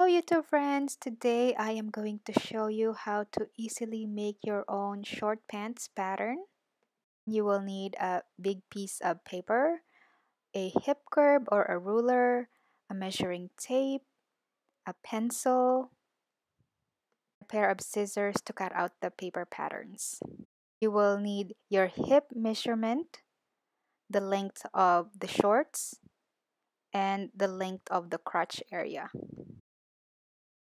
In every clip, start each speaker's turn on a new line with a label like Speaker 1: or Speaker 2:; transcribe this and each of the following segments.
Speaker 1: YouTube friends, today I am going to show you how to easily make your own short pants pattern. You will need a big piece of paper, a hip curb or a ruler, a measuring tape, a pencil, a pair of scissors to cut out the paper patterns. You will need your hip measurement, the length of the shorts, and the length of the crotch area.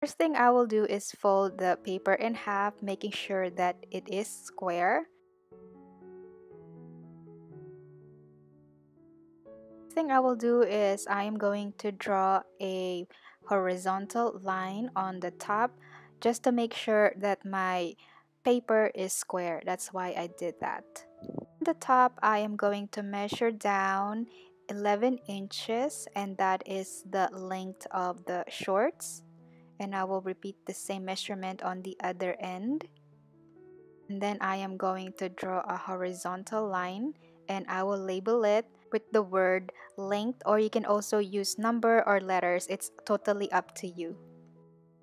Speaker 1: First thing I will do is fold the paper in half, making sure that it is square. First thing I will do is I am going to draw a horizontal line on the top just to make sure that my paper is square. That's why I did that. On the top, I am going to measure down 11 inches, and that is the length of the shorts. And I will repeat the same measurement on the other end. And then I am going to draw a horizontal line, and I will label it with the word length, or you can also use number or letters. It's totally up to you.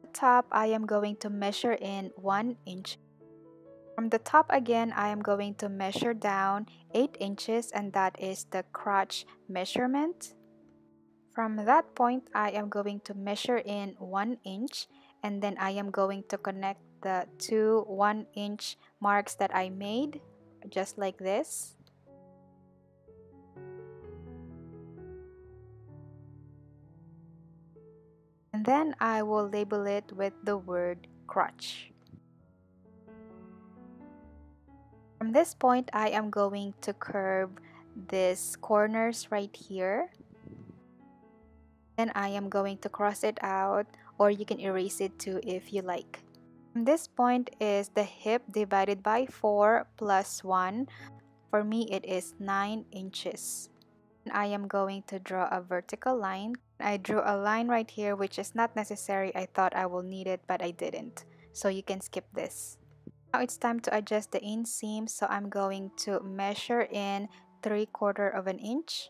Speaker 1: At the top, I am going to measure in 1 inch. From the top again, I am going to measure down 8 inches, and that is the crotch measurement. From that point, I am going to measure in 1 inch, and then I am going to connect the two 1-inch marks that I made, just like this. And then I will label it with the word crotch. From this point, I am going to curve these corners right here. Then I am going to cross it out, or you can erase it too if you like. From this point is the hip divided by 4 plus 1. For me, it is 9 inches. I am going to draw a vertical line. I drew a line right here, which is not necessary. I thought I will need it, but I didn't. So you can skip this. Now it's time to adjust the inseam. So I'm going to measure in 3/4 of an inch.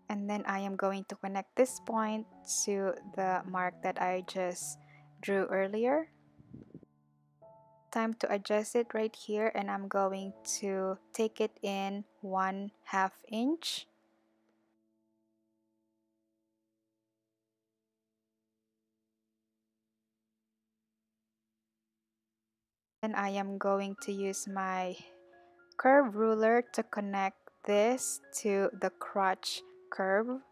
Speaker 1: And then I am going to connect this point to the mark that I just drew earlier. Time to adjust it right here, and I'm going to take it in 1/2 inch. Then I am going to use my curve ruler to connect this to the crotch curve.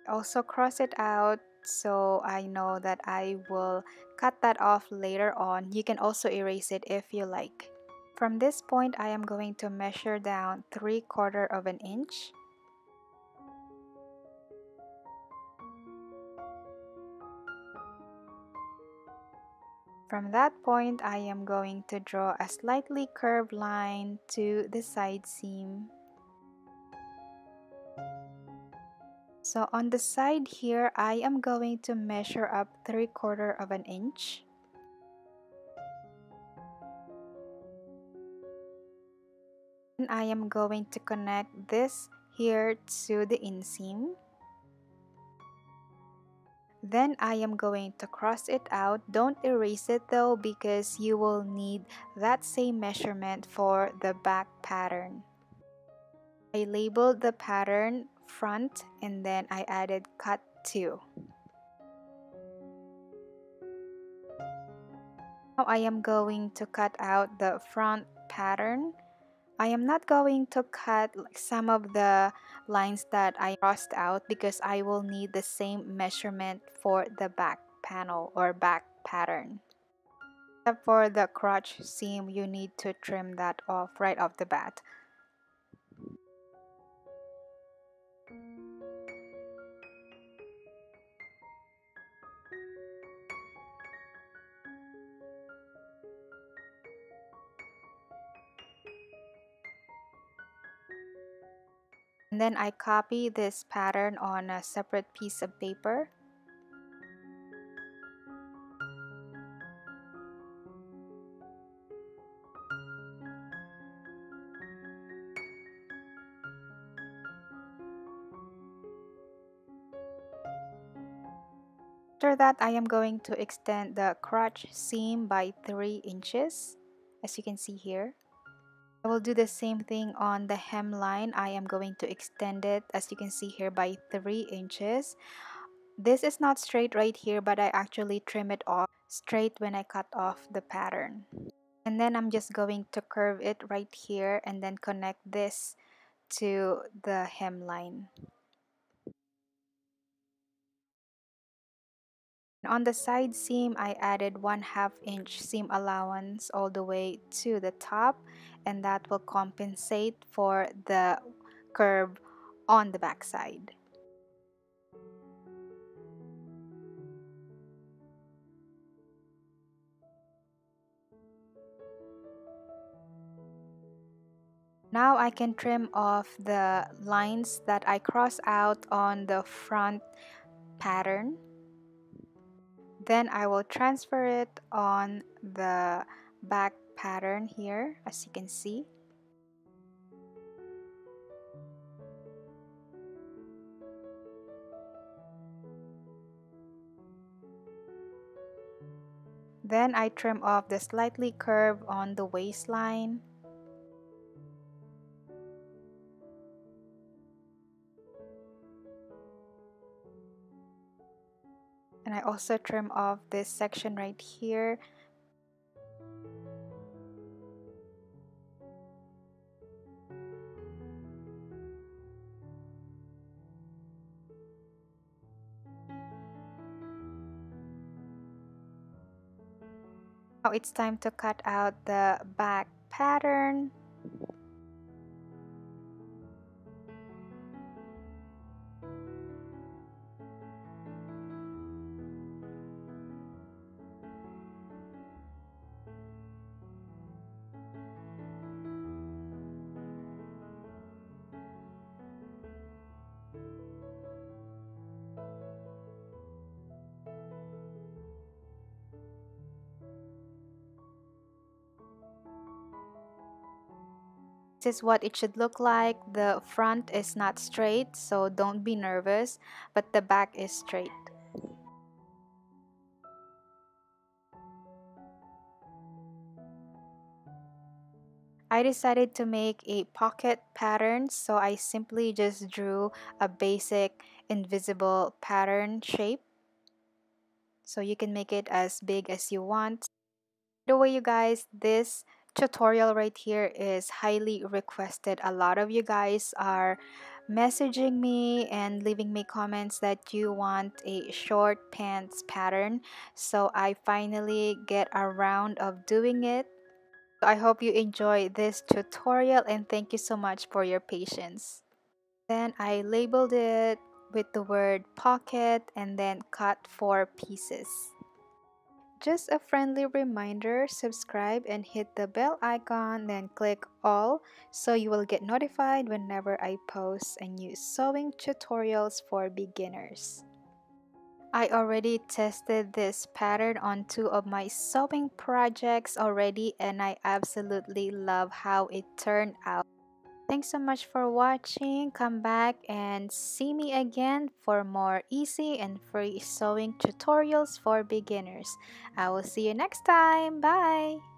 Speaker 1: Also cross it out so I know that I will cut that off later on. You can also erase it if you like. From this point, I am going to measure down 3/4 of an inch. From that point, I am going to draw a slightly curved line to the side seam. So on the side here, I am going to measure up 3/4 of an inch. And I am going to connect this here to the inseam. Then I am going to cross it out. Don't erase it though, because you will need that same measurement for the back pattern. I labeled the pattern front, and then I added cut 2. Now I am going to cut out the front pattern. I am not going to cut some of the lines that I crossed out, because I will need the same measurement for the back panel or back pattern. Except for the crotch seam, you need to trim that off right off the bat. And then I copy this pattern on a separate piece of paper. After that, I am going to extend the crotch seam by 3 inches, as you can see here. I will do the same thing on the hemline. I am going to extend it, as you can see here, by 3 inches. This is not straight right here, but I actually trim it off straight when I cut off the pattern. And then I'm just going to curve it right here and then connect this to the hemline. On the side seam, I added 1/2 inch seam allowance all the way to the top, and that will compensate for the curve on the back side. Now I can trim off the lines that I cross out on the front pattern. Then I will transfer it on the back pattern here, as you can see. Then I trim off the slightly curve on the waistline. And I also trim off this section right here. Now it's time to cut out the back pattern. This is what it should look like. The front is not straight, so don't be nervous, but the back is straight. I decided to make a pocket pattern, so I simply just drew a basic invisible pattern shape. So you can make it as big as you want. By the way, you guys, this tutorial right here is highly requested. A lot of you guys are messaging me and leaving me comments that you want a short pants pattern. So I finally get around of doing it. I hope you enjoy this tutorial and thank you so much for your patience. Then I labeled it with the word pocket and then cut 4 pieces. Just a friendly reminder, subscribe and hit the bell icon, then click all so you will get notified whenever I post a new sewing tutorials for beginners. I already tested this pattern on 2 of my sewing projects already and I absolutely love how it turned out. Thanks so much for watching. Come back and see me again for more easy and free sewing tutorials for beginners. I will see you next time. Bye!